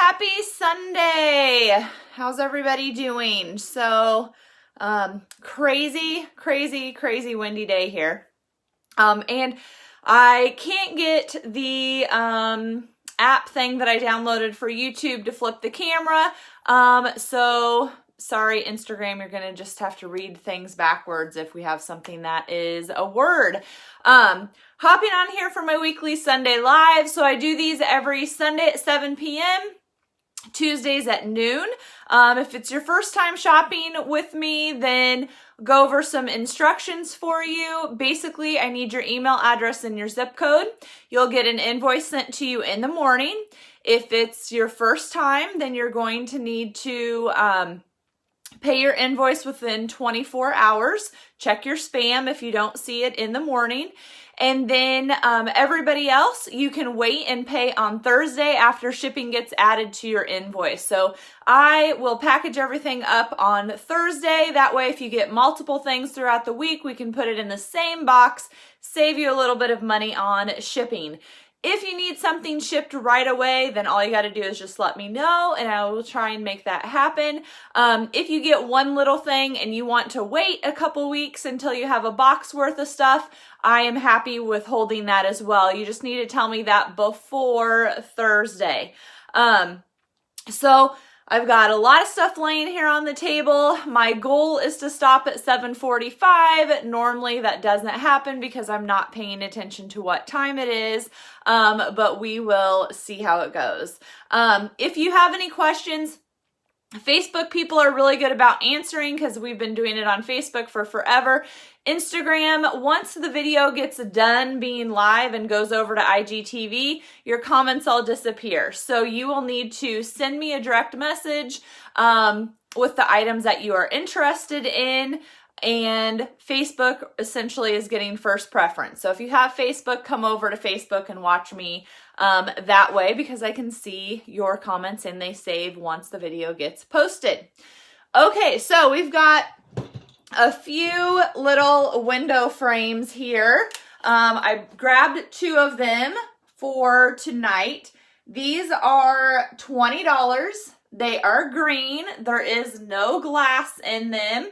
Happy Sunday. How's everybody doing? So, crazy windy day here. And I can't get the app thing that I downloaded for YouTube to flip the camera. So sorry, Instagram, you're gonna just have to read things backwards if we have something that is a word. Hopping on here for my weekly Sunday live. So I do these every Sunday at 7 p.m., Tuesdays at noon. If it's your first time shopping with me, then go over some instructions for you. Basically, I need your email address and your zip code. You'll get an invoice sent to you in the morning. If it's your first time, then you're going to need to pay your invoice within 24 hours. Check your spam if you don't see it in the morning. And then everybody else, you can wait and pay on Thursday after shipping gets added to your invoice. So I will package everything up on Thursday. That way, if you get multiple things throughout the week, we can put it in the same box, save you a little bit of money on shipping. If you need something shipped right away, then all you got to do is just let me know and I will try and make that happen. If you get one little thing and you want to wait a couple weeks until you have a box worth of stuff, I am happy with holding that as well. You just need to tell me that before Thursday. So I've got a lot of stuff laying here on the table. My goal is to stop at 7:45. Normally that doesn't happen because I'm not paying attention to what time it is, but we will see how it goes. If you have any questions, Facebook people are really good about answering because we've been doing it on Facebook for forever. Instagram, once the video gets done being live and goes over to IGTV, your comments all disappear. So you will need to send me a direct message with the items that you are interested in. And Facebook essentially is getting first preference. So if you have Facebook, come over to Facebook and watch me that way because I can see your comments and they save once the video gets posted. Okay, so we've got a few little window frames here. I grabbed two of them for tonight. These are $20. They are green. There is no glass in them.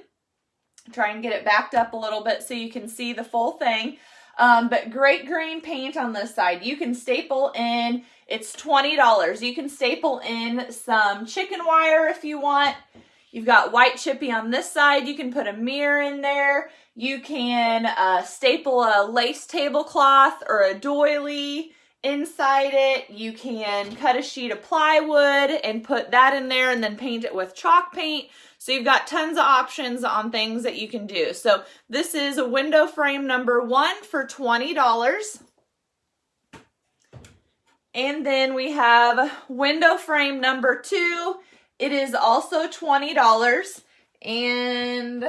Try and get it backed up a little bit so you can see the full thing. But great green paint on this side. You can staple in, it's $20. You can staple in some chicken wire if you want. You've got white chippy on this side. You can put a mirror in there. You can staple a lace tablecloth or a doily inside it. You can cut a sheet of plywood and put that in there and then paint it with chalk paint. So you've got tons of options on things that you can do. So this is a window frame number 1 for $20. And then we have window frame number 2. It is also $20 and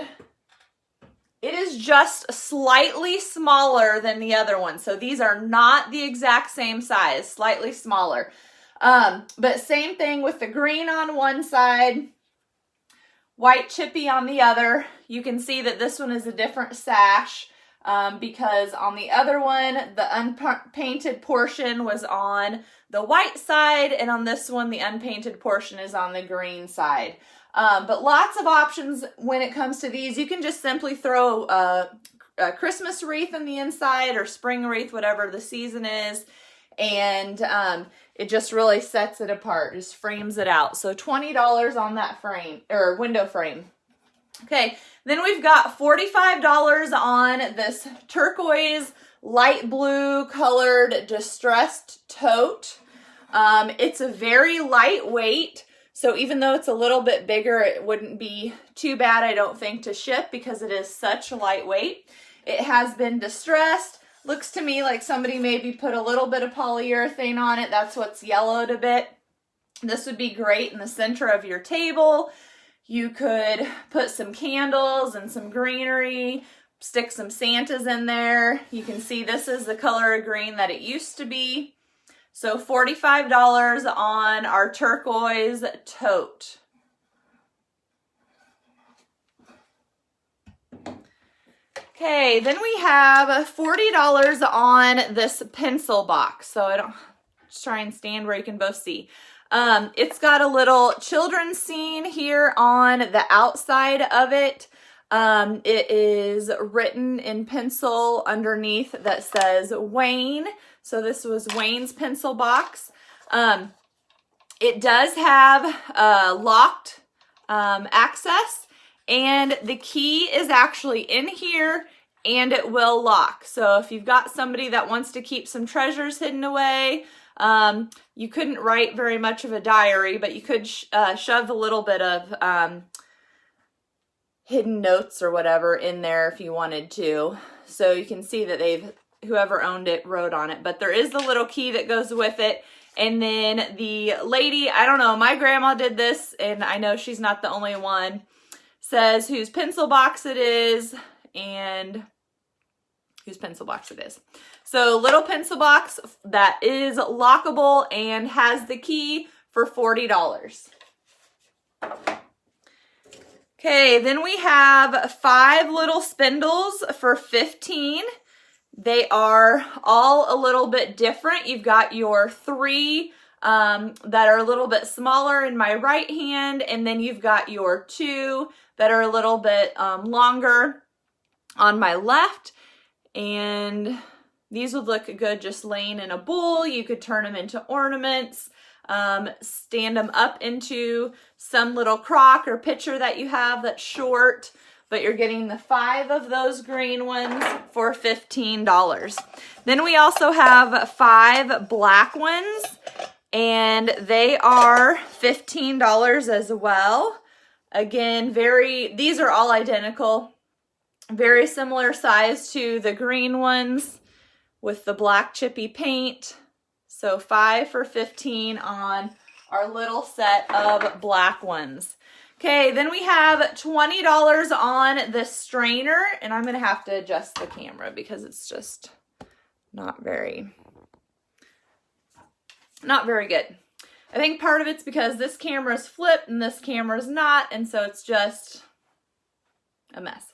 it is just slightly smaller than the other one. So these are not the exact same size, slightly smaller. But same thing with the green on one side, white chippy on the other. You can see that this one is a different sash because on the other one, the unpainted portion was on the white side, and on this one, the unpainted portion is on the green side. But lots of options when it comes to these. You can just simply throw a Christmas wreath in the inside or spring wreath, whatever the season is, and it just really sets it apart, just frames it out. So $20 on that frame, or window frame. Okay, then we've got $45 on this turquoise light blue colored distressed tote. It's a very lightweight, so even though it's a little bit bigger, it wouldn't be too bad, I don't think, to ship because it is such lightweight. It has been distressed. Looks to me like somebody maybe put a little bit of polyurethane on it. That's what's yellowed a bit. This would be great in the center of your table. You could put some candles and some greenery, stick some Santas in there. You can see this is the color of green that it used to be. So $45 on our turquoise tote. Okay, then we have $40 on this pencil box. So just try and stand where you can both see. It's got a little children's scene here on the outside of it. It is written in pencil underneath that says Wayne. So this was Wayne's pencil box. It does have locked access, and the key is actually in here, and it will lock. So if you've got somebody that wants to keep some treasures hidden away, you couldn't write very much of a diary, but you could shove a little bit of hidden notes or whatever in there if you wanted to. So you can see that whoever owned it wrote on it, but there is the little key that goes with it. And then the lady, I don't know, my grandma did this, and I know she's not the only one, says whose pencil box it is and whose pencil box it is. So little pencil box that is lockable and has the key for $40. Okay, then we have 5 little spindles for $15. They are all a little bit different. You've got your 3 that are a little bit smaller in my right hand, and then you've got your 2 that are a little bit longer on my left. And these would look good just laying in a bowl. You could turn them into ornaments, stand them up into some little crock or pitcher that you have that's short. But you're getting the 5 of those green ones for $15. Then we also have 5 black ones, and they are $15 as well. Again, these are all identical, very similar size to the green ones with the black chippy paint. So 5 for $15 on our little set of black ones. Okay, then we have $20 on the strainer, and I'm going to have to adjust the camera because it's just not very good. I think part of it's because this camera's flipped and this camera's not, and so it's just a mess.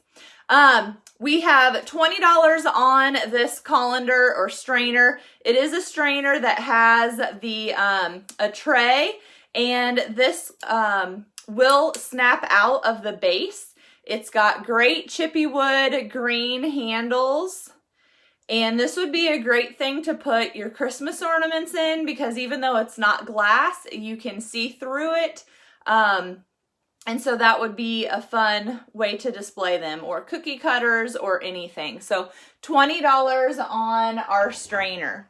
We have $20 on this colander or strainer. It is a strainer that has the a tray, and this will snap out of the base. It's got great chippy wood green handles, and this would be a great thing to put your Christmas ornaments in because even though it's not glass, you can see through it. And so that would be a fun way to display them, or cookie cutters or anything. So $20 on our strainer.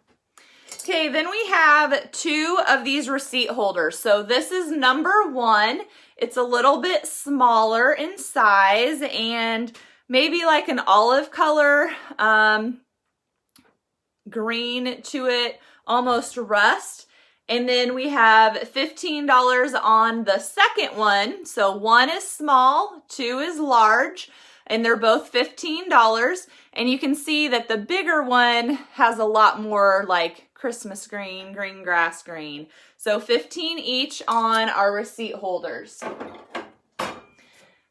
Okay, then we have 2 of these receipt holders. So this is number 1. It's a little bit smaller in size and maybe like an olive color, green to it, almost rust. And then we have $15 on the second one. So 1 is small, 2 is large, and they're both $15. And you can see that the bigger one has a lot more like Christmas green, green grass green. So 15 each on our receipt holders.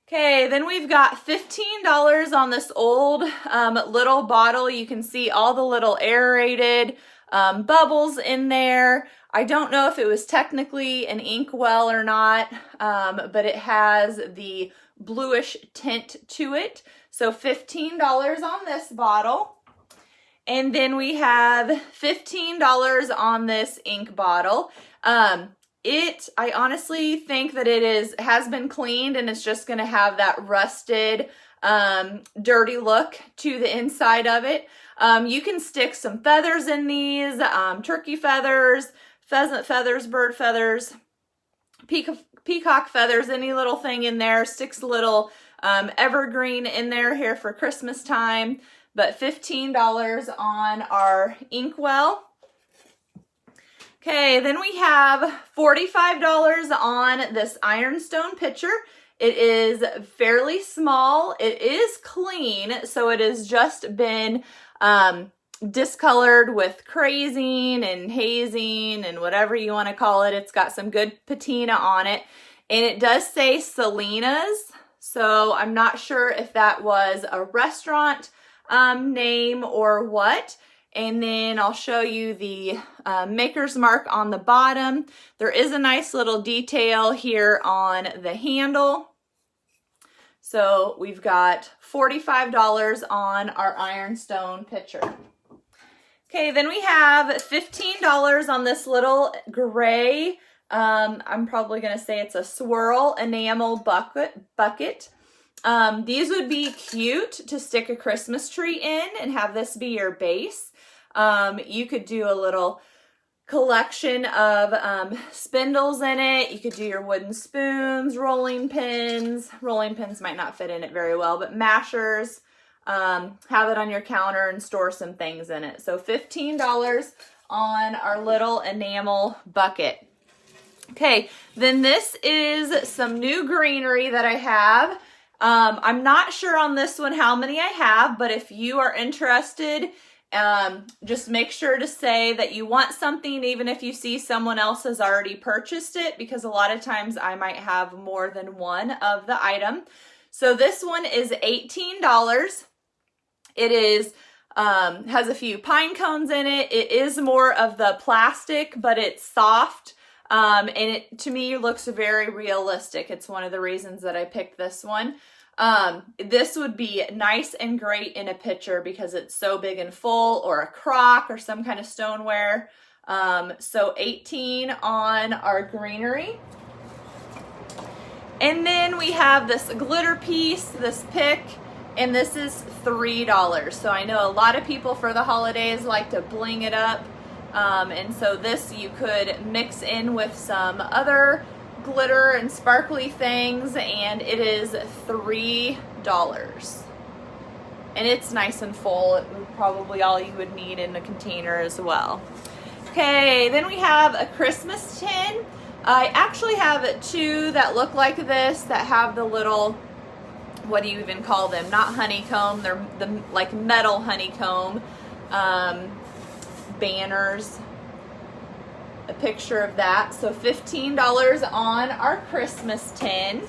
Okay, then we've got $15 on this old little bottle. You can see all the little aerated bubbles in there. I don't know if it was technically an ink well or not, but it has the bluish tint to it. So $15 on this bottle. And then we have $15 on this ink bottle. I honestly think that it has been cleaned and it's just going to have that rusted, dirty look to the inside of it. You can stick some feathers in these, turkey feathers, pheasant feathers, bird feathers, peacock feathers, any little thing in there. Sticks a little evergreen in there here for Christmas time. But $15 on our inkwell. Okay, then we have $45 on this ironstone pitcher. It is fairly small. It is clean, so it has just been discolored with crazing and hazing and whatever you want to call it. It's got some good patina on it, and it does say Selena's, so I'm not sure if that was a restaurant name or what. And then I'll show you the maker's mark on the bottom. There is a nice little detail here on the handle. So we've got $45 on our ironstone pitcher. Okay, then we have $15 on this little gray, I'm probably going to say it's a swirl enamel bucket. These would be cute to stick a Christmas tree in and have this be your base. You could do a little collection of spindles in it. You could do your wooden spoons, rolling pins. Rolling pins might not fit in it very well, but mashers. Have it on your counter and store some things in it. So $15 on our little enamel bucket. Okay, then this is some new greenery that I have. I'm not sure on this one how many I have, but if you are interested, just make sure to say that you want something, even if you see someone else has already purchased it, because a lot of times I might have more than one of the item. So this one is $18. It is has a few pine cones in it. It is more of the plastic, but it's soft. And it, to me, looks very realistic. It's one of the reasons that I picked this one. This would be nice and great in a pitcher because it's so big and full, or a crock or some kind of stoneware. So $18 on our greenery. And then we have this glitter piece, this pick, and this is $3. So I know a lot of people for the holidays like to bling it up. And so this you could mix in with some other glitter and sparkly things, and it is $3. And it's nice and full. It would probably all you would need in a container as well. Okay, then we have a Christmas tin. I actually have two that look like this, that have the little, what do you even call them? Not honeycomb, they're the like metal honeycomb banners. A picture of that. So $15 on our Christmas tin.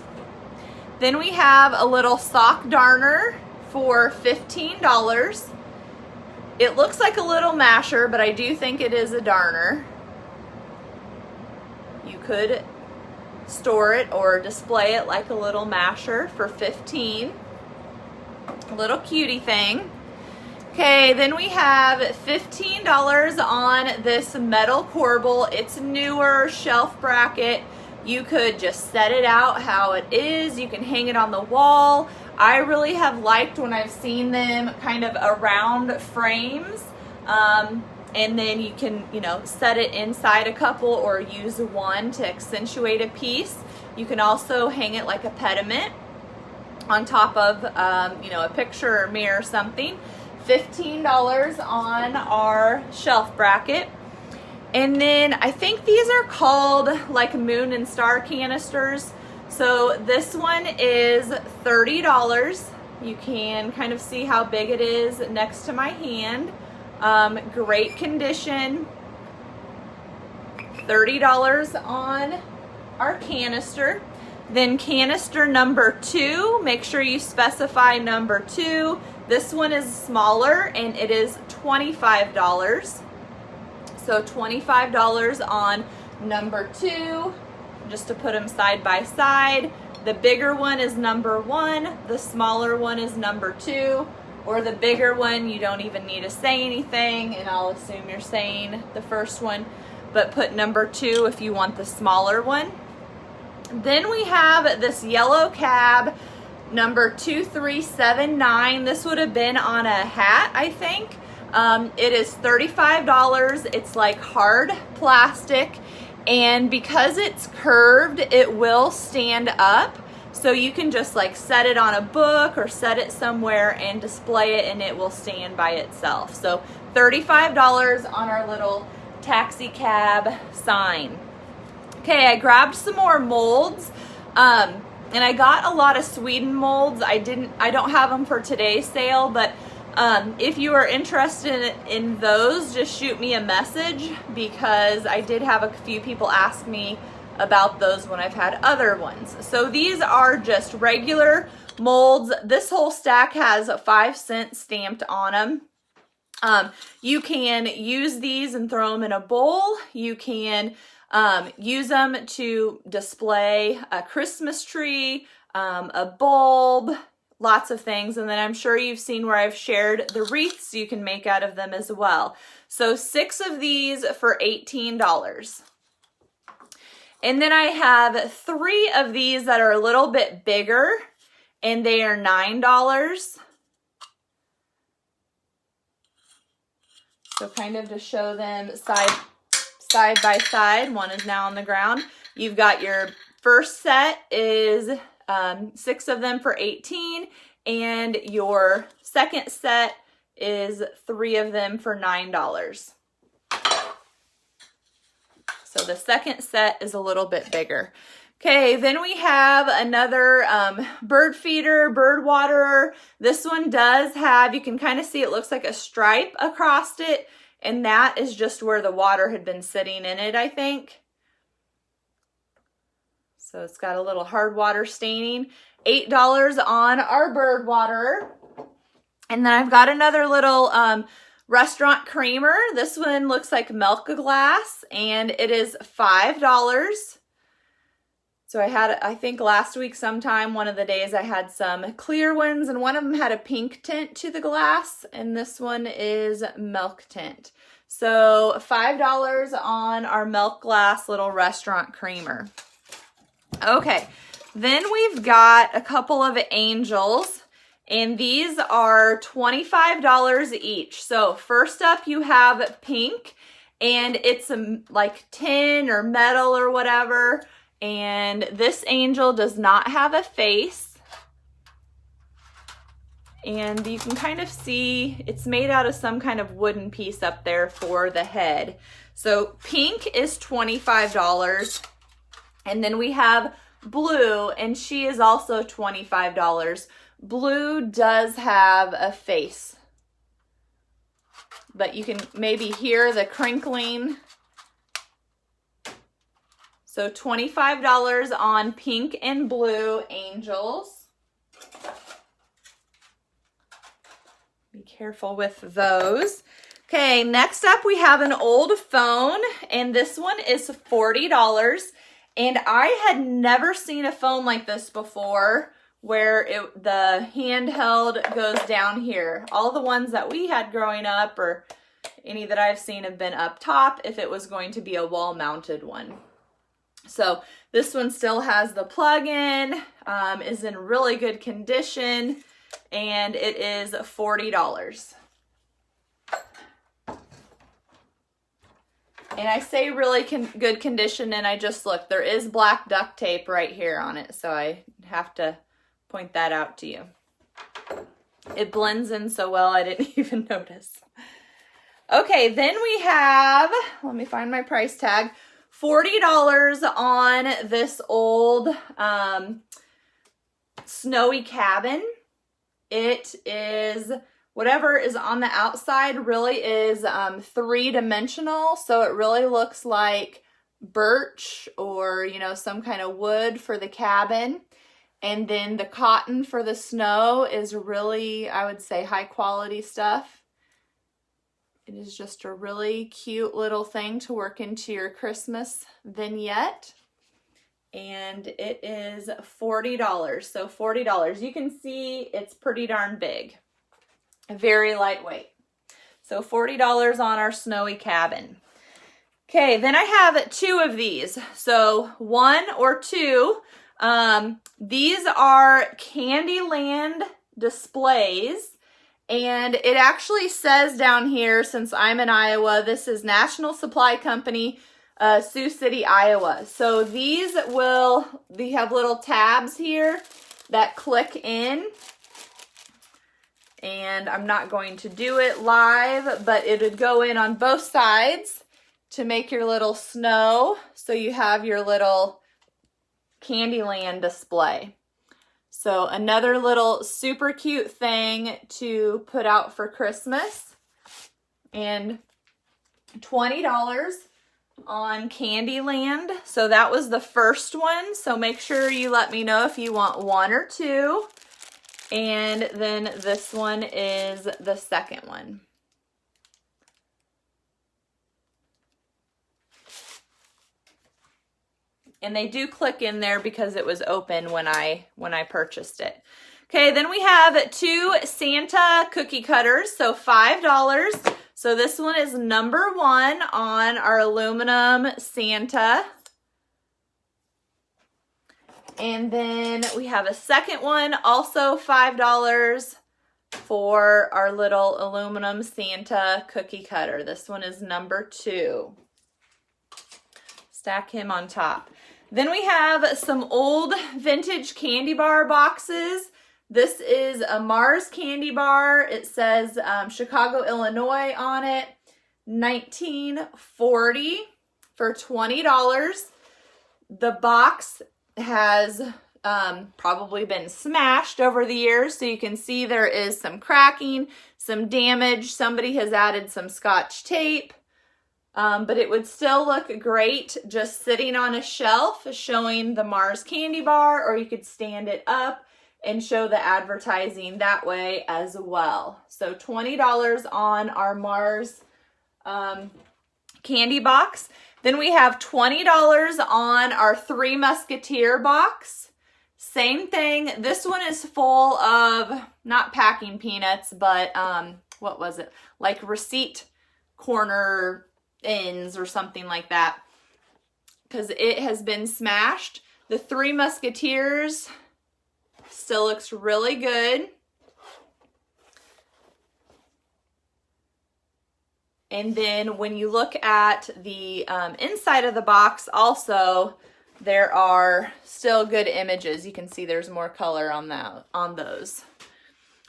Then we have a little sock darner for $15. It looks like a little masher, but I do think it is a darner. You could store it or display it like a little masher for $15. A little cutie thing. Okay, then we have $15 on this metal corbel. It's newer, shelf bracket. You could just set it out how it is. You can hang it on the wall. I really have liked when I've seen them kind of around frames. And then you can, set it inside a couple or use one to accentuate a piece. You can also hang it like a pediment on top of, a picture or mirror or something. $15 on our shelf bracket. And then I think these are called like moon and star canisters. So this one is $30. You can kind of see how big it is next to my hand. Great condition. $30 on our canister. Then canister number 2, make sure you specify number 2. This one is smaller and it is $25. So $25 on number 2, just to put them side by side. The bigger one is number 1, the smaller one is number 2, or the bigger one you don't even need to say anything, and I'll assume you're saying the first one, but put number 2 if you want the smaller one. Then we have this yellow cab, number 2379. This would have been on a hat, I think. It is $35. It's like hard plastic, and because it's curved, it will stand up. So you can just like set it on a book or set it somewhere and display it, and it will stand by itself. So $35 on our little taxi cab sign. Okay, I grabbed some more molds, and I got a lot of Sweden molds. I don't have them for today's sale, but if you are interested in those, just shoot me a message, because I did have a few people ask me about those when I've had other ones. So these are just regular molds. This whole stack has a 5 cent stamped on them. You can use these and throw them in a bowl. You can use them to display a Christmas tree, a bulb, lots of things. And then I'm sure you've seen where I've shared the wreaths you can make out of them as well. So 6 of these for $18. And then I have 3 of these that are a little bit bigger, and they are $9. So kind of to show them side by side. One is now on the ground. You've got your first set is 6 of them for $18, and your second set is 3 of them for $9. So the second set is a little bit bigger. Okay, then we have another bird feeder, bird waterer. This one does have, you can kind of see it looks like a stripe across it, and that is just where the water had been sitting in it, I think. So it's got a little hard water staining. $8 on our bird waterer. And then I've got another little restaurant creamer. This one looks like milk glass, and it is $5. So I had, I think last week sometime, one of the days I had some clear ones, and one of them had a pink tint to the glass, and this one is milk tint. So $5 on our milk glass little restaurant creamer. Okay, then we've got a couple of angels, and these are $25 each. So first up you have pink, and it's like tin or metal or whatever. And this angel does not have a face. And you can kind of see it's made out of some kind of wooden piece up there for the head. So pink is $25. And then we have blue, and she is also $25. Blue does have a face, but you can maybe hear the crinkling. So $25 on pink and blue angels. Be careful with those. Okay, next up we have an old phone, and this one is $40. And I had never seen a phone like this before, where the handheld goes down here. All the ones that we had growing up, or any that I've seen, have been up top if it was going to be a wall-mounted one. So this one still has the plug-in, is in really good condition, and it is $40. And I say really good condition, and I just looked. There is black duct tape right here on it, so I have to point that out to you. It blends in so well, I didn't even notice. Okay, then we have, let me find my price tag, $40 on this old snowy cabin. It is, whatever is on the outside really is 3-dimensional, so it really looks like birch or, you know, some kind of wood for the cabin. And then the cotton for the snow is really, I would say, high quality stuff. It is just a really cute little thing to work into your Christmas vignette. And it is $40. So $40. You can see it's pretty darn big. Very lightweight. So $40 on our snowy cabin. Okay, then I have 2 of these. So 1 or 2. These are Candyland displays. And it actually says down here, since I'm in Iowa, this is National Supply Company, Sioux City, Iowa. So these they have little tabs here that click in. And I'm not going to do it live, but it would go in on both sides to make your little snow. So you have your little Candyland display. So another little super cute thing to put out for Christmas. And $20 on Candyland. So that was the first one. So make sure you let me know if you want 1 or 2. And then this one is the second one. And they do click in there because it was open when I purchased it. Okay, then we have 2 Santa cookie cutters, so $5. So this one is number 1 on our aluminum Santa. And then we have a second one, also $5 for our little aluminum Santa cookie cutter. This one is number 2. Stack him on top. Then we have some old vintage candy bar boxes. This is a Mars candy bar. It says Chicago, Illinois on it. 1940 for $20. The box has probably been smashed over the years, so you can see there is some cracking, some damage. Somebody has added some Scotch tape. But it would still look great just sitting on a shelf showing the Mars candy bar, or you could stand it up and show the advertising that way as well. So $20 on our Mars candy box. Then we have $20 on our Three Musketeer box. Same thing. This one is full of, not packing peanuts, but what was it? Like receipt corner ends or something like that, because it has been smashed. The Three Musketeers still looks really good. And then when you look at the inside of the box also, there are still good images. You can see there's more color on those.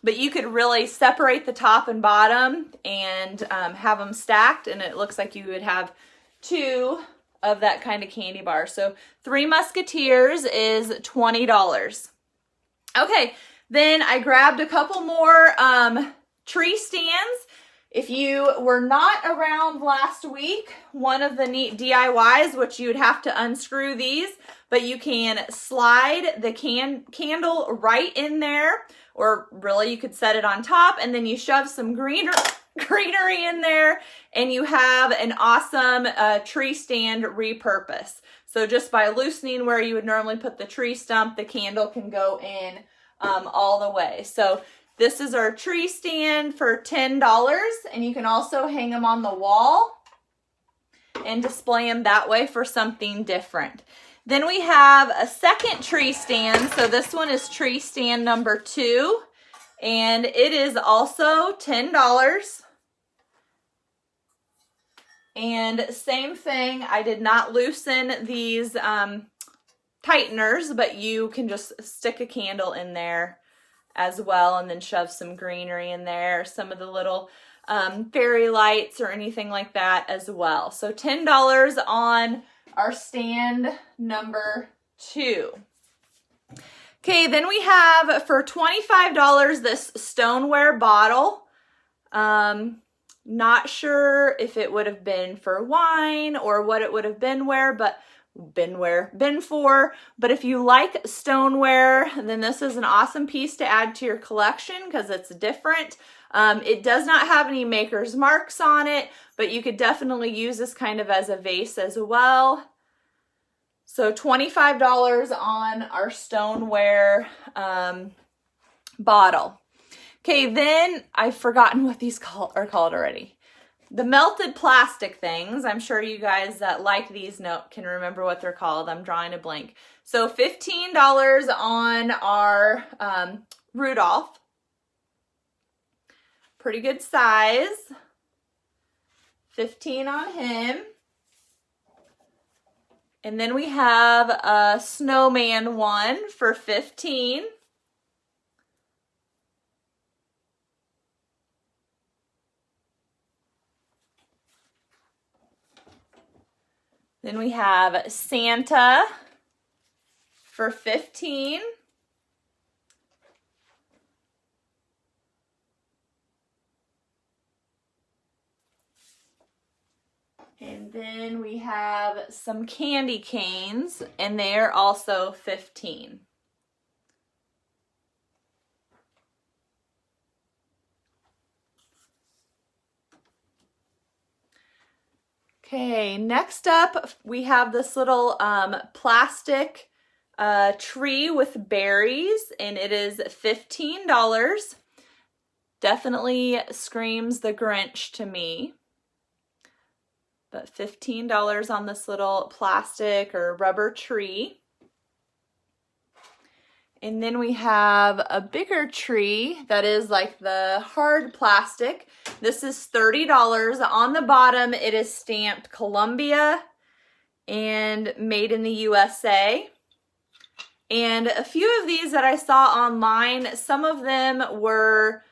But you could really separate the top and bottom and have them stacked, and it looks like you would have 2 of that kind of candy bar. So Three Musketeers is $20. Okay, then I grabbed a couple more tree stands. If you were not around last week, one of the neat DIYs, which you would have to unscrew these, but you can slide the candle right in there, or really you could set it on top, and then you shove some greenery in there, and you have an awesome tree stand repurpose. So just by loosening where you would normally put the tree stump, the candle can go in all the way. So this is our tree stand for $10, and you can also hang them on the wall and display them that way for something different. Then we have a second tree stand. So this one is tree stand number 2, and it is also $10. And same thing, I did not loosen these tighteners, but you can just stick a candle in there as well, and then shove some greenery in there, some of the little fairy lights or anything like that as well. So $10 on our stand number 2. Okay, then we have for $25 this stoneware bottle. Not sure if it would have been for wine or what it would have been for, but if you like stoneware, then this is an awesome piece to add to your collection because it's different. It does not have any maker's marks on it, but you could definitely use this kind of as a vase as well. So $25 on our stoneware bottle. Okay, then I've forgotten what these are called already. The melted plastic things, I'm sure you guys that like these can remember what they're called. I'm drawing a blank. So $15 on our Rudolph. Pretty good size. $15 on him. And then we have a snowman one for $15. Then we have Santa for $15. And then we have some candy canes, and they're also $15. Okay, next up we have this little plastic tree with berries, and it is $15. Definitely screams the Grinch to me. But $15 on this little plastic or rubber tree. And then we have a bigger tree that is like the hard plastic. This is $30. On the bottom, it is stamped Columbia and made in the USA. And a few of these that I saw online, some of them were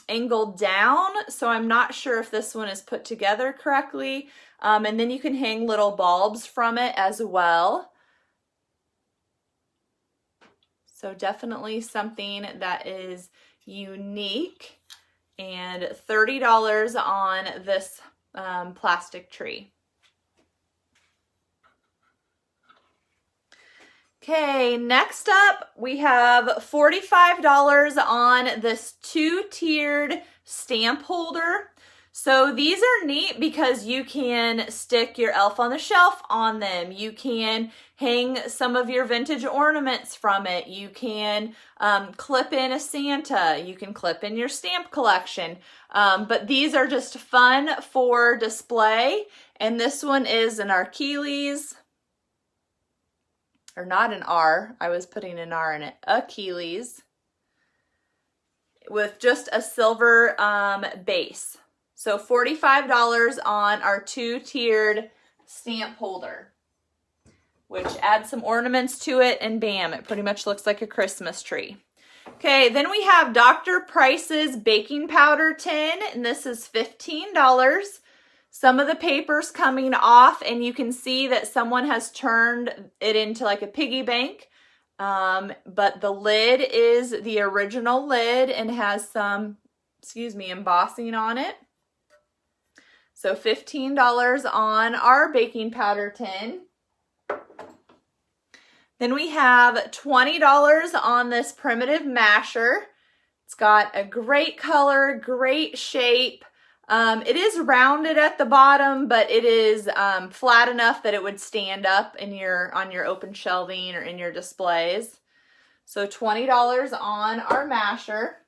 angled down, so I'm not sure if this one is put together correctly. And then you can hang little bulbs from it as well. So definitely something that is unique, and $30 on this plastic tree. Okay, next up we have $45 on this two-tiered stamp holder. So these are neat because you can stick your Elf on the Shelf on them. You can hang some of your vintage ornaments from it. You can clip in a Santa. You can clip in your stamp collection. But these are just fun for display. And this one is an Achilles. Or not an R. I was putting an R in it. Achilles. With just a silver base. So $45 on our two-tiered stamp holder, which adds some ornaments to it, and bam, it pretty much looks like a Christmas tree. Okay, then we have Dr. Price's baking powder tin, and this is $15. Some of the paper's coming off, and you can see that someone has turned it into like a piggy bank. But the lid is the original lid and has some, embossing on it. So $15 on our baking powder tin. Then we have $20 on this primitive masher. It's got a great color, great shape. It is rounded at the bottom, but it is flat enough that it would stand up on your open shelving or in your displays. So $20 on our masher.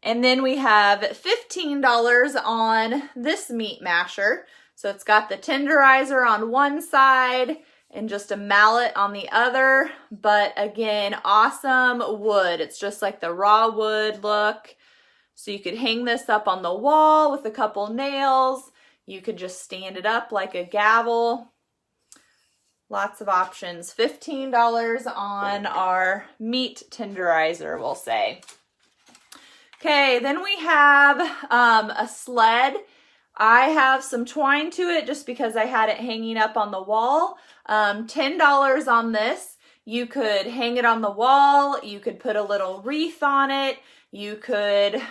And then we have $15 on this meat masher. So it's got the tenderizer on one side and just a mallet on the other. But again, awesome wood. It's just like the raw wood look. So you could hang this up on the wall with a couple nails. You could just stand it up like a gavel. Lots of options. $15 on our meat tenderizer, we'll say. Okay, then we have a sled. I have some twine to it just because I had it hanging up on the wall. $10 on this. You could hang it on the wall. You could put a little wreath on it. You could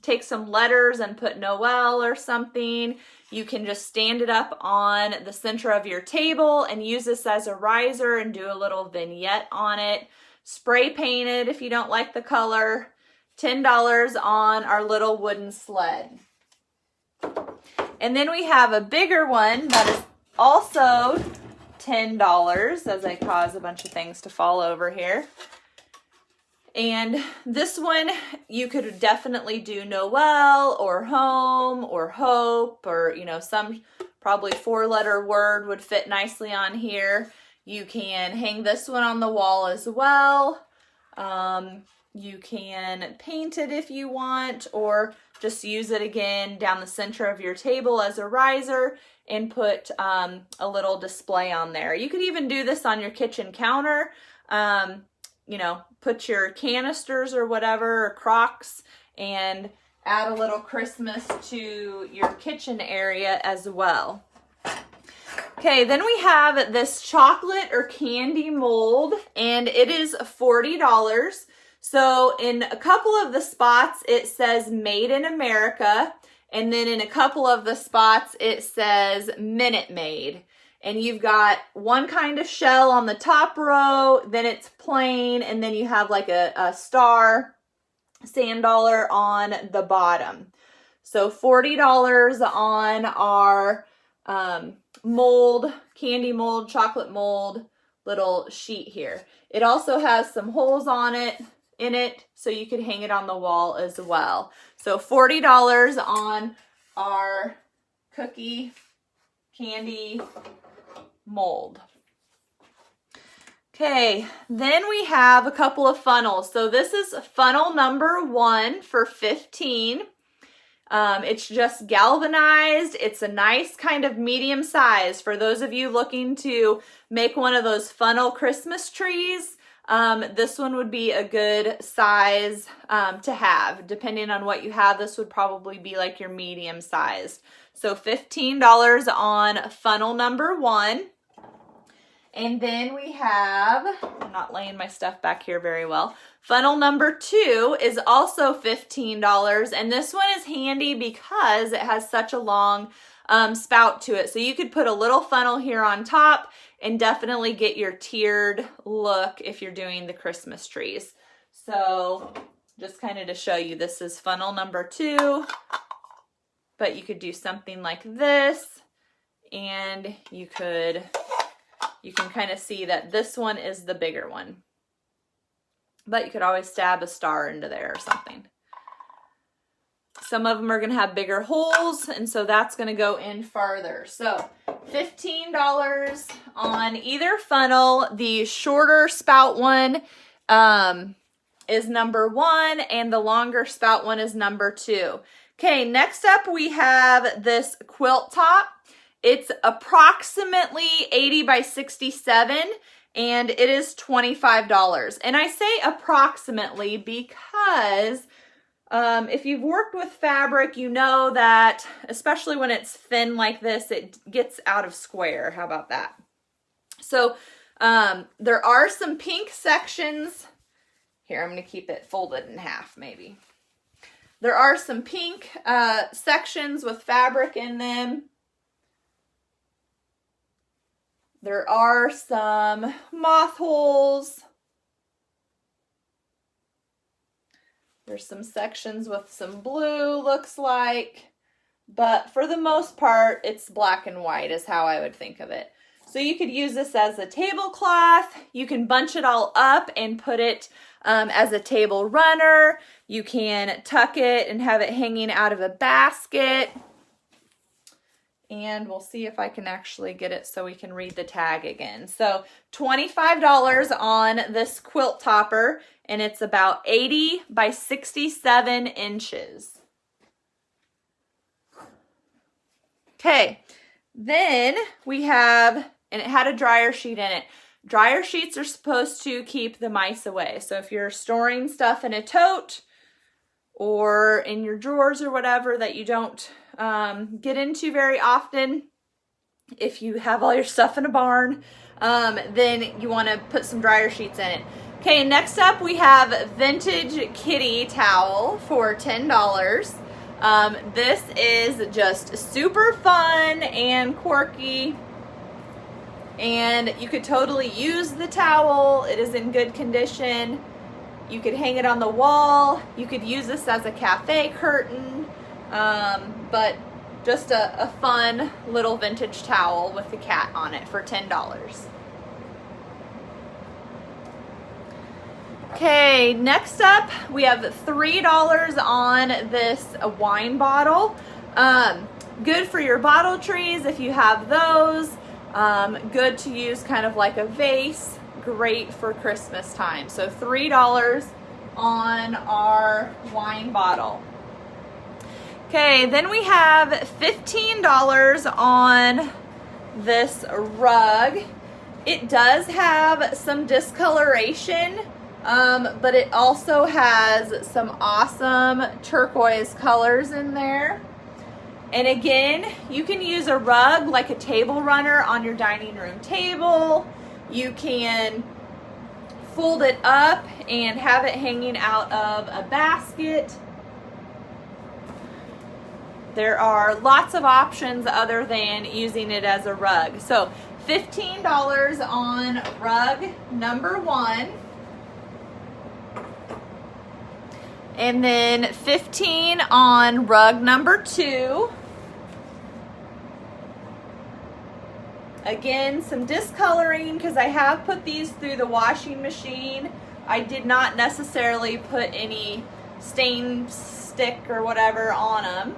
take some letters and put Noel or something. You can just stand it up on the center of your table and use this as a riser and do a little vignette on it. Spray paint it if you don't like the color. $10 on our little wooden sled. And then we have a bigger one that is also $10 as I cause a bunch of things to fall over here. And this one, you could definitely do Noel or home or hope or, some probably 4-letter word would fit nicely on here. You can hang this one on the wall as well. You can paint it if you want, or just use it again down the center of your table as a riser and put a little display on there. You could even do this on your kitchen counter. Put your canisters or whatever, or crocks, and add a little Christmas to your kitchen area as well. Okay, then we have this chocolate or candy mold, and it is $40. So in a couple of the spots, it says Made in America, and then in a couple of the spots, it says Minute Maid. And you've got one kind of shell on the top row, then it's plain, and then you have like a star sand dollar on the bottom. So $40 on our mold, candy mold, chocolate mold little sheet here. It also has some holes in it, so you could hang it on the wall as well. So $40 on our cookie candy mold. Okay, then we have a couple of funnels. So this is funnel number 1 for 15. It's just galvanized. It's a nice kind of medium size for those of you looking to make one of those funnel Christmas trees. This one would be a good size to have. Depending on what you have, this would probably be like your medium sized. So $15 on funnel number 1. And then we have, I'm not laying my stuff back here very well. Funnel number 2 is also $15. And this one is handy because it has such a long spout to it. So you could put a little funnel here on top and definitely get your tiered look if you're doing the Christmas trees. So just kind of to show you, this is funnel number 2, but you could do something like this, and you can kind of see that this one is the bigger one, but you could always stab a star into there or something. Some of them are going to have bigger holes, and so that's going to go in farther. So $15 on either funnel. The shorter spout one is number 1, and the longer spout one is number 2. Okay, next up we have this quilt top. It's approximately 80 by 67, and it is $25. And I say approximately because if you've worked with fabric, you know that, especially when it's thin like this, it gets out of square. How about that? So there are some pink sections. Here, I'm going to keep it folded in half maybe. There are some pink sections with fabric in them. There are some moth holes. There's some sections with some blue, looks like. But for the most part, it's black and white is how I would think of it. So you could use this as a tablecloth. You can bunch it all up and put it as a table runner. You can tuck it and have it hanging out of a basket. And we'll see if I can actually get it so we can read the tag again. So $25 on this quilt topper, and it's about 80 by 67 inches. Okay, then we have, and it had a dryer sheet in it. Dryer sheets are supposed to keep the mice away. So if you're storing stuff in a tote or in your drawers or whatever that you don't get into very often, if you have all your stuff in a barn, then you want to put some dryer sheets in it. Okay, next up we have vintage kitty towel for $10. This is just super fun and quirky, and you could totally use the towel. It is in good condition. You could hang it on the wall. You could use this as a cafe curtain, but just a fun little vintage towel with the cat on it for $10. Okay, next up we have $3 on this wine bottle. Good for your bottle trees if you have those. Good to use kind of like a vase. Great for Christmas time. So $3 on our wine bottle. Okay, then we have $15 on this rug. It does have some discoloration, but it also has some awesome turquoise colors in there. And again, you can use a rug like a table runner on your dining room table. You can fold it up and have it hanging out of a basket. There are lots of options other than using it as a rug. So $15 on rug number 1. And then 15 on rug number 2. Again, some discoloring because I have put these through the washing machine. I did not necessarily put any stain stick or whatever on them.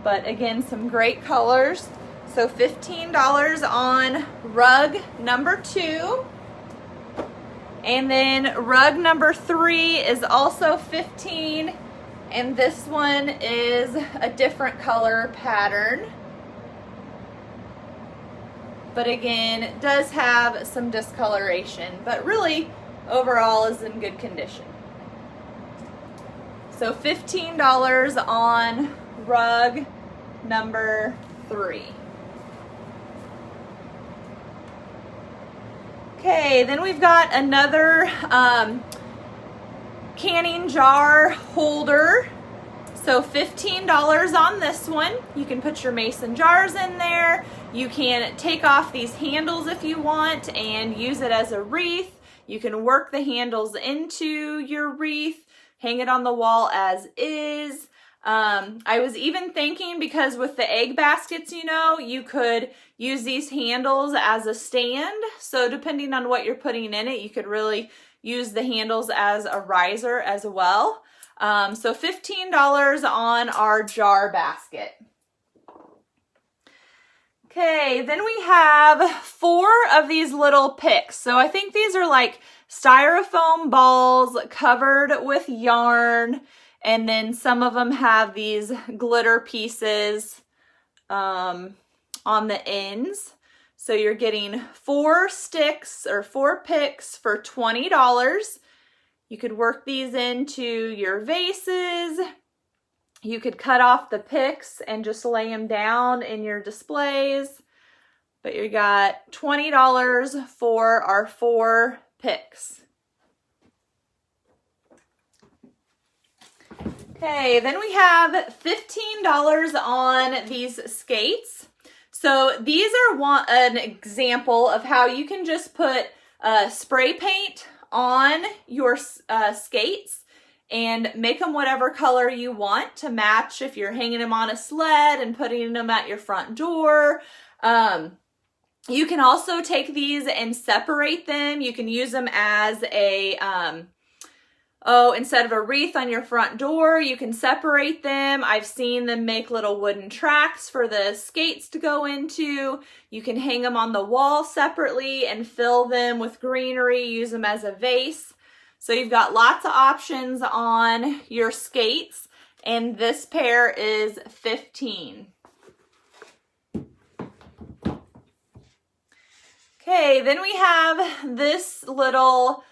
But again, some great colors. So $15 on rug number 2. And then rug number 3 is also 15. And this one is a different color pattern. But again, it does have some discoloration, but really overall is in good condition. So $15 on rug number 3. Okay, then we've got another canning jar holder. So $15 on this one. You can put your mason jars in there. You can take off these handles if you want and use it as a wreath. You can work the handles into your wreath, hang it on the wall as is. I was even thinking, because with the egg baskets, you know, you could use these handles as a stand. So depending on what you're putting in it, you could really use the handles as a riser as well. So $15 on our jar basket. Okay, then we have 4 of these little picks. So I think these are like styrofoam balls covered with yarn. And then some of them have these glitter pieces on the ends. So you're getting 4 sticks or 4 picks for $20. You could work these into your vases. You could cut off the picks and just lay them down in your displays. But you got $20 for our 4 picks. Okay, then we have $15 on these skates. So these are an example of how you can just put spray paint on your skates and make them whatever color you want to match if you're hanging them on a sled and putting them at your front door. You can also take these and separate them. You can use them as a instead of a wreath on your front door, you can separate them. I've seen them make little wooden tracks for the skates to go into. You can hang them on the wall separately and fill them with greenery, use them as a vase. So you've got lots of options on your skates, and this pair is $15. Okay, then we have this little,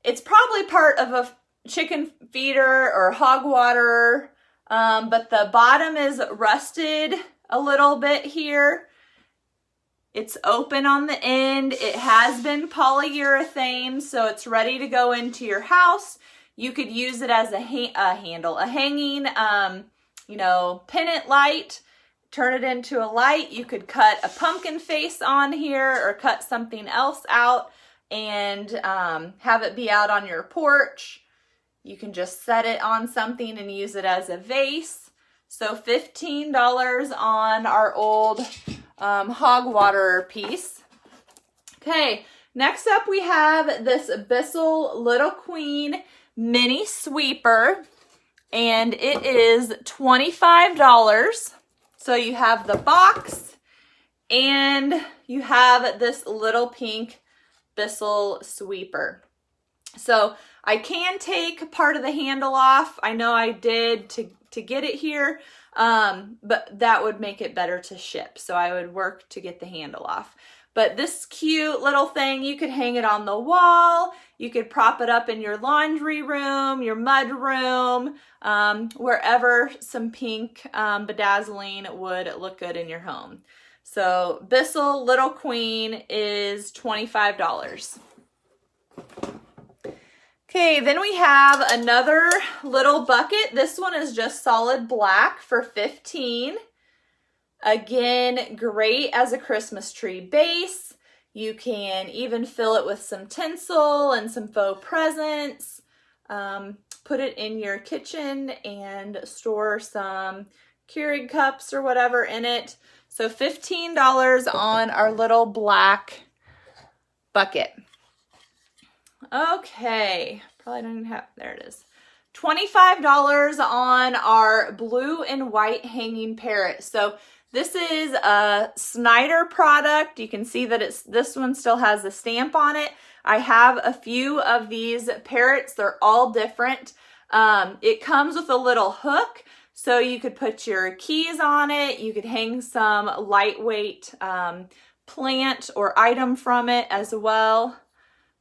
it's probably part of a chicken feeder or hog waterer, but the bottom is rusted a little bit here. It's open on the end. It has been polyurethane, so it's ready to go into your house. You could use it as a hanging, pennant light. Turn it into a light. You could cut a pumpkin face on here or cut something else out and have it be out on your porch. You can just set it on something and use it as a vase. So $15 on our old hog water piece. Okay, next up we have this Bissell Little Queen mini sweeper, and it is $25. So you have the box and you have this little pink Bissell sweeper. So I can take part of the handle off. I know I did to get it here, but that would make it better to ship. So I would work to get the handle off. But this cute little thing, you could hang it on the wall. You could prop it up in your laundry room, your mud room, wherever some pink bedazzling would look good in your home. So Bissell Little Queen is $25. Okay, then we have another little bucket. This one is just solid black for $15. Again, great as a Christmas tree base. You can even fill it with some tinsel and some faux presents. Put it in your kitchen and store some Keurig cups or whatever in it. So $15 on our little black bucket. Okay, probably don't even have, there it is. $25 on our blue and white hanging parrot. So this is a Snyder product. You can see that this one still has a stamp on it. I have a few of these parrots. They're all different. It comes with a little hook, so you could put your keys on it. You could hang some lightweight plant or item from it as well.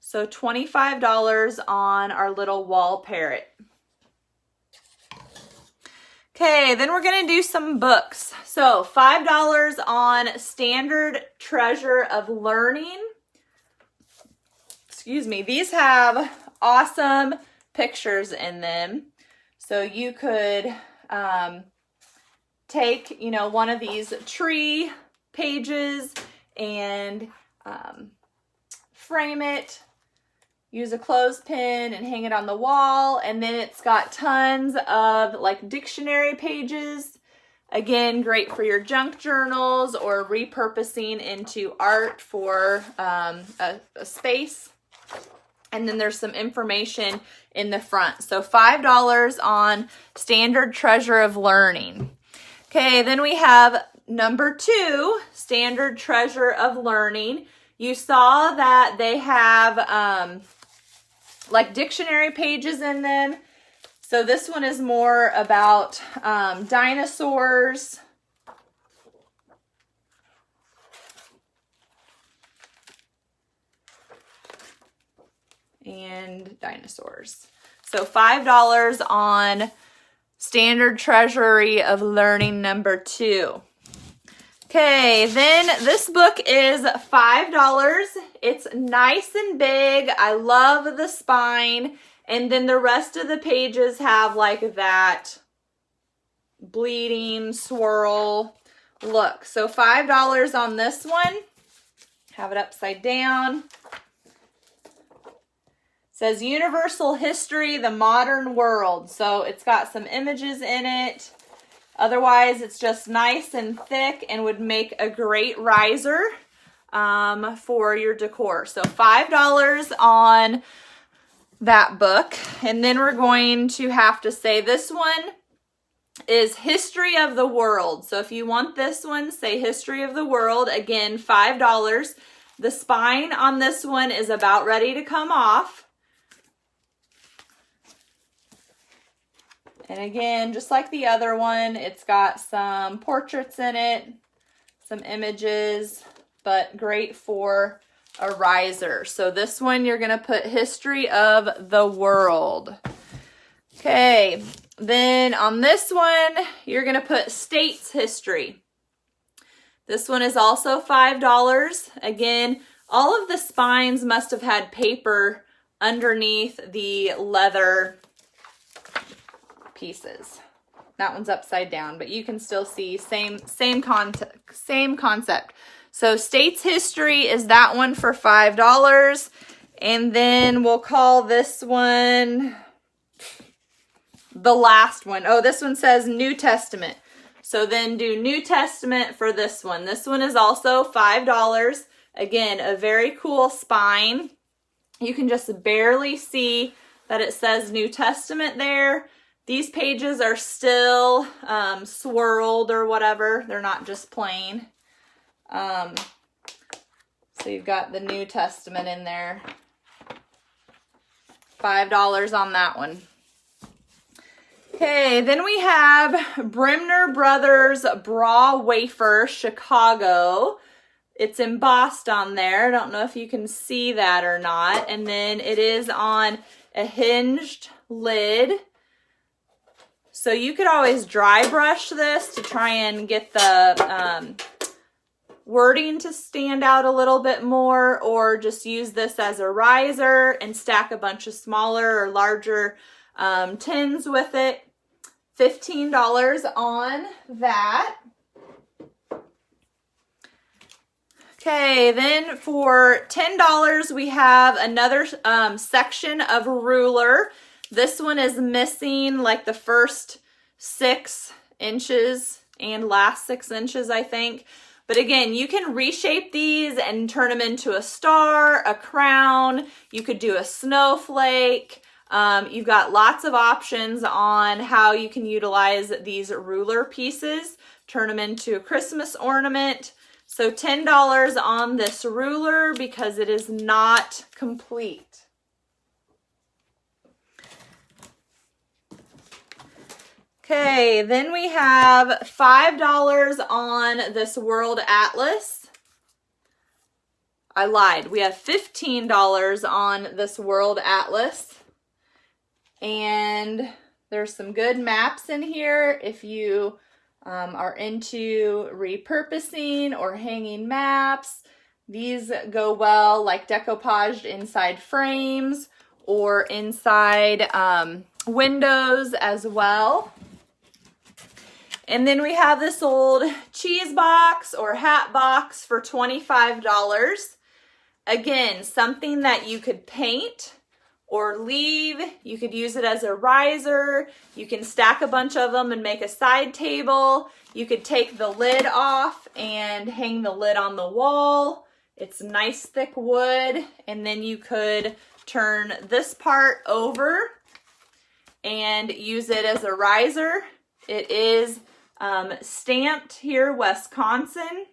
So $25 on our little wall parrot. Okay, then we're gonna do some books. So $5 on Standard Treasure of Learning. Excuse me, these have awesome pictures in them. So you could take, you know, one of these tree pages and frame it, use a clothespin and hang it on the wall. And then it's got tons of like dictionary pages. Again, great for your junk journals or repurposing into art for a space. And then there's some information in the front. So $5 on Standard Treasure of Learning. Okay, then we have number 2, Standard Treasure of Learning. You saw that they have like dictionary pages in them. So this one is more about dinosaurs. And dinosaurs. So $5 on Standard Treasury of Learning number 2. Okay, then this book is $5. It's nice and big. I love the spine. And then the rest of the pages have like that bleeding swirl look. So $5 on this one. Have it upside down. It says Universal History, the Modern World. So it's got some images in it. Otherwise, it's just nice and thick and would make a great riser for your decor. So $5 on that book. And then we're going to have to say this one is History of the World. So if you want this one, say History of the World. Again, $5. The spine on this one is about ready to come off. And again, just like the other one, it's got some portraits in it, some images, but great for a riser. So this one, you're going to put History of the World. Okay, then on this one, you're going to put States History. This one is also $5. Again, all of the spines must have had paper underneath the leather pieces. That one's upside down, but you can still see same concept. So States History is that one for $5. And then we'll call this one the last one. Oh, this one says New Testament. So then do New Testament for this one. This one is also $5. Again, a very cool spine. You can just barely see that it says New Testament there. These pages are still swirled or whatever. They're not just plain. So you've got the New Testament in there. $5 on that one. Okay, then we have Brimner Brothers Bra Wafer Chicago. It's embossed on there. I don't know if you can see that or not. And then it is on a hinged lid. So you could always dry brush this to try and get the wording to stand out a little bit more, or just use this as a riser and stack a bunch of smaller or larger tins with it. $15 on that. Okay, then for $10, we have another section of ruler. This one is missing like the first 6 inches and last 6 inches, I think. But again, you can reshape these and turn them into a star, a crown. You could do a snowflake. You've got lots of options on how you can utilize these ruler pieces, turn them into a Christmas ornament. So $10 on this ruler because it is not complete. Okay, then we have $5 on this World Atlas. I lied. We have $15 on this World Atlas. And there's some good maps in here if you are into repurposing or hanging maps. These go well like decoupaged inside frames or inside windows as well. And then we have this old cheese box or hat box for $25. Again, something that you could paint or leave. You could use it as a riser. You can stack a bunch of them and make a side table. You could take the lid off and hang the lid on the wall. It's nice thick wood. And then you could turn this part over and use it as a riser. It is stamped here, Wisconsin.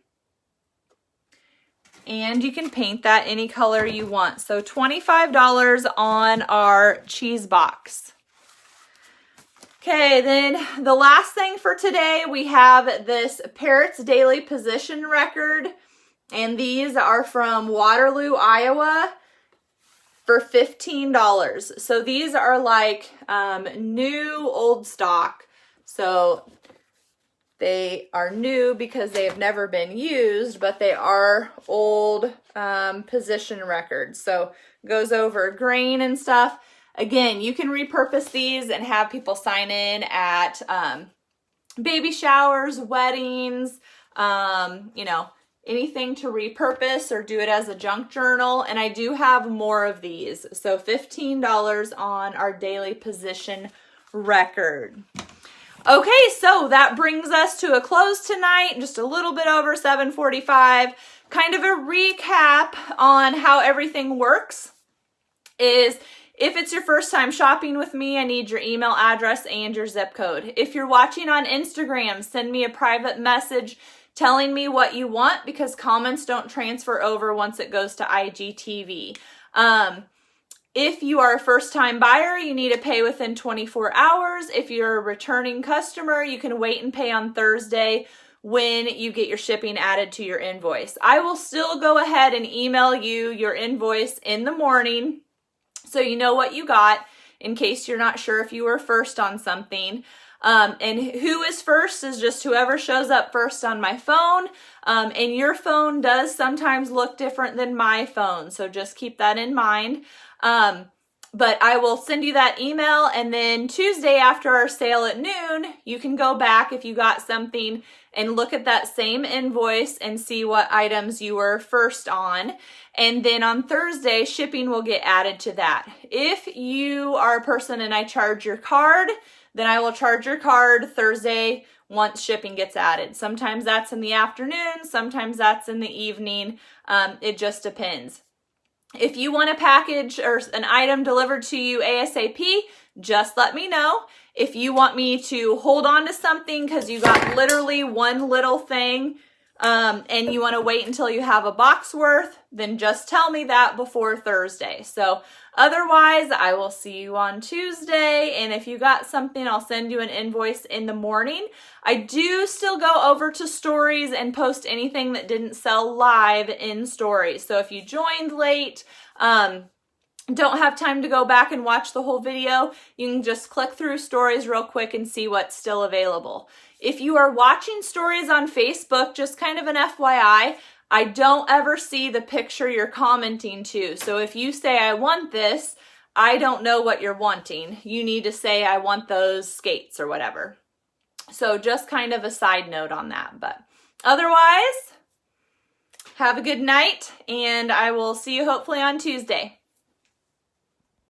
And you can paint that any color you want. So $25 on our cheese box. Okay, then the last thing for today, we have this Parrots Daily Position Record. And these are from Waterloo, Iowa for $15. So these are like new old stock. So they are new because they have never been used, but they are old position records. So goes over grain and stuff. Again, you can repurpose these and have people sign in at baby showers, weddings, you know, anything to repurpose or do it as a junk journal. And I do have more of these. So $15 on our daily position record. Okay, so that brings us to a close tonight, just a little bit over 7:45. Kind of a recap on how everything works is if it's your first time shopping with me, I need your email address and your zip code. If you're watching on Instagram, send me a private message telling me what you want because comments don't transfer over once it goes to IGTV. If you are a first-time buyer, you need to pay within 24 hours. If you're a returning customer, you can wait and pay on Thursday when you get your shipping added to your invoice. I will still go ahead and email you your invoice in the morning so you know what you got in case you're not sure if you were first on something. And who is first is just whoever shows up first on my phone. And your phone does sometimes look different than my phone, so just keep that in mind. But I will send you that email, and then Tuesday after our sale at noon, you can go back if you got something and look at that same invoice and see what items you were first on. And then on Thursday, shipping will get added to that. If you are a person and I charge your card, then I will charge your card Thursday once shipping gets added. Sometimes that's in the afternoon, sometimes that's in the evening. It just depends. If you want a package or an item delivered to you ASAP, just let me know. If you want me to hold on to something because you got literally one little thing and you want to wait until you have a box worth, then just tell me that before Thursday. So otherwise, I will see you on Tuesday. And if you got something, I'll send you an invoice in the morning. I do still go over to stories and post anything that didn't sell live in stories. So if you joined late, don't have time to go back and watch the whole video, you can just click through stories real quick and see what's still available. If you are watching stories on Facebook, just kind of an FYI, I don't ever see the picture you're commenting to. So if you say, I want this, I don't know what you're wanting. You need to say, I want those skates or whatever. So just kind of a side note on that. But otherwise, have a good night, and I will see you hopefully on Tuesday.